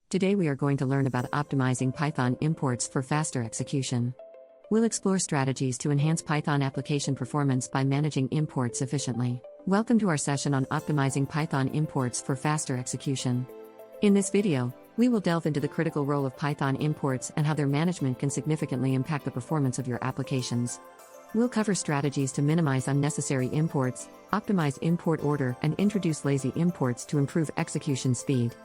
Today we are going to learn about optimizing Python imports for faster execution. We'll explore strategies to enhance Python application performance by managing imports efficiently. Welcome to our session on optimizing Python imports for faster execution. In this video, we will delve into the critical role of Python imports and how their management can significantly impact the performance of your applications. We'll cover strategies to minimize unnecessary imports, optimize import order, and introduce lazy imports to improve execution speed.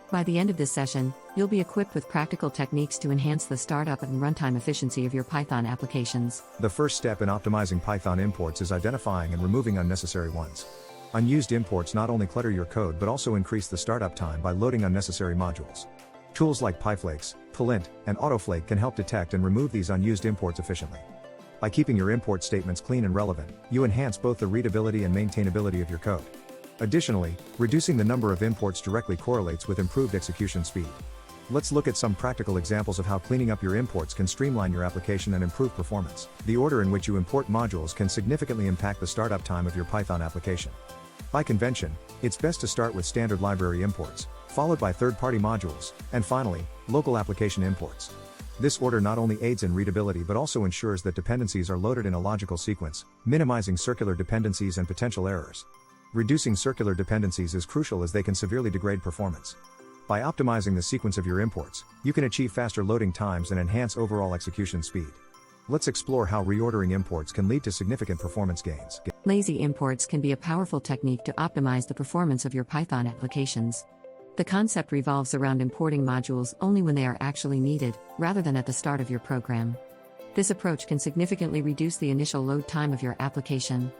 By the end of this session, you'll be equipped with practical techniques to enhance the startup and runtime efficiency of your Python applications. The first step in optimizing Python imports is identifying and removing unnecessary ones. Unused imports not only clutter your code but also increase the startup time by loading unnecessary modules. Tools like PyFlakes, Polint, and Autoflake can help detect and remove these unused imports efficiently. By keeping your import statements clean and relevant, you enhance both the readability and maintainability of your code. Additionally, reducing the number of imports directly correlates with improved execution speed. Let's look at some practical examples of how cleaning up your imports can streamline your application and improve performance. The order in which you import modules can significantly impact the startup time of your Python application. By convention, it's best to start with standard library imports, followed by third-party modules, and finally, local application imports. This order not only aids in readability but also ensures that dependencies are loaded in a logical sequence, minimizing circular dependencies and potential errors. Reducing circular dependencies is crucial as they can severely degrade performance. By optimizing the sequence of your imports, you can achieve faster loading times and enhance overall execution speed. Let's explore how reordering imports can lead to significant performance gains. Lazy imports can be a powerful technique to optimize the performance of your Python applications. The concept revolves around importing modules only when they are actually needed, rather than at the start of your program. This approach can significantly reduce the initial load time of your application.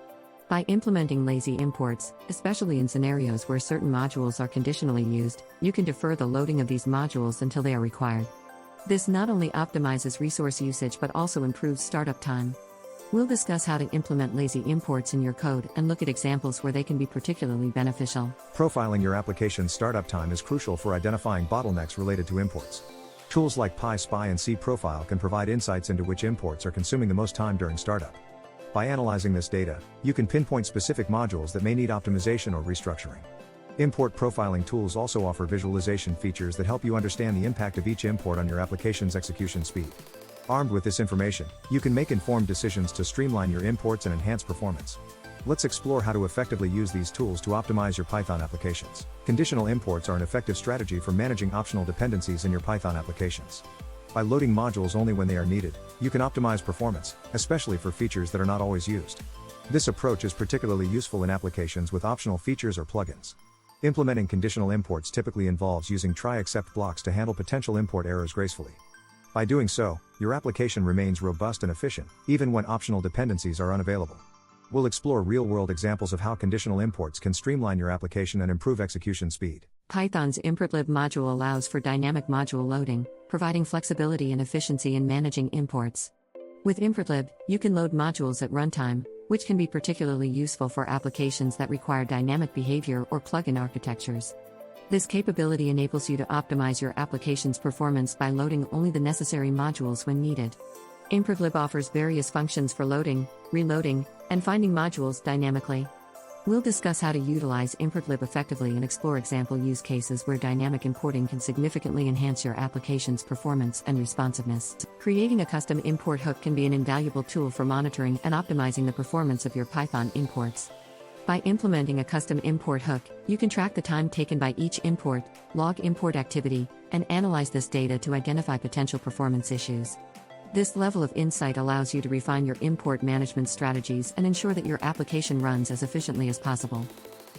By implementing lazy imports, especially in scenarios where certain modules are conditionally used, you can defer the loading of these modules until they are required. This not only optimizes resource usage but also improves startup time. We'll discuss how to implement lazy imports in your code and look at examples where they can be particularly beneficial. Profiling your application's startup time is crucial for identifying bottlenecks related to imports. Tools like PySpy and cProfile can provide insights into which imports are consuming the most time during startup. By analyzing this data, you can pinpoint specific modules that may need optimization or restructuring. Import profiling tools also offer visualization features that help you understand the impact of each import on your application's execution speed. Armed with this information, you can make informed decisions to streamline your imports and enhance performance. Let's explore how to effectively use these tools to optimize your Python applications. Conditional imports are an effective strategy for managing optional dependencies in your Python applications. By loading modules only when they are needed, you can optimize performance, especially for features that are not always used. This approach is particularly useful in applications with optional features or plugins. Implementing conditional imports typically involves using try-except blocks to handle potential import errors gracefully. By doing so, your application remains robust and efficient, even when optional dependencies are unavailable. We'll explore real-world examples of how conditional imports can streamline your application and improve execution speed. Python's importlib module allows for dynamic module loading, providing flexibility and efficiency in managing imports. With importlib, you can load modules at runtime, which can be particularly useful for applications that require dynamic behavior or plugin architectures. This capability enables you to optimize your application's performance by loading only the necessary modules when needed. Importlib offers various functions for loading, reloading, and finding modules dynamically. We'll discuss how to utilize importlib effectively and explore example use cases where dynamic importing can significantly enhance your application's performance and responsiveness. Creating a custom import hook can be an invaluable tool for monitoring and optimizing the performance of your Python imports. By implementing a custom import hook, you can track the time taken by each import, log import activity, and analyze this data to identify potential performance issues. This level of insight allows you to refine your import management strategies and ensure that your application runs as efficiently as possible.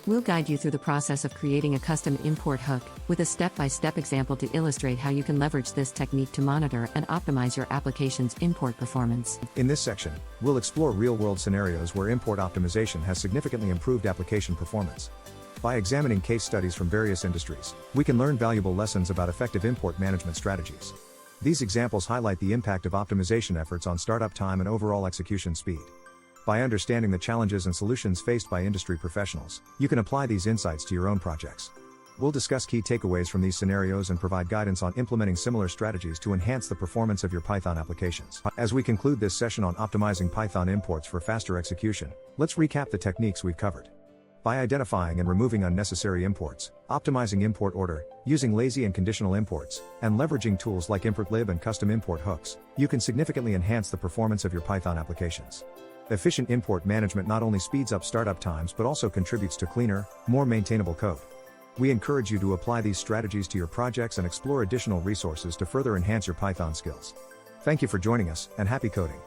We'll guide you through the process of creating a custom import hook, with a step-by-step example to illustrate how you can leverage this technique to monitor and optimize your application's import performance. In this section, we'll explore real-world scenarios where import optimization has significantly improved application performance. By examining case studies from various industries, we can learn valuable lessons about effective import management strategies. These examples highlight the impact of optimization efforts on startup time and overall execution speed. By understanding the challenges and solutions faced by industry professionals, you can apply these insights to your own projects. We'll discuss key takeaways from these scenarios and provide guidance on implementing similar strategies to enhance the performance of your Python applications. As we conclude this session on optimizing Python imports for faster execution, let's recap the techniques we've covered. By identifying and removing unnecessary imports, optimizing import order, using lazy and conditional imports, and leveraging tools like ImportLib and custom import hooks, you can significantly enhance the performance of your Python applications. Efficient import management not only speeds up startup times but also contributes to cleaner, more maintainable code. We encourage you to apply these strategies to your projects and explore additional resources to further enhance your Python skills. Thank you for joining us, and happy coding.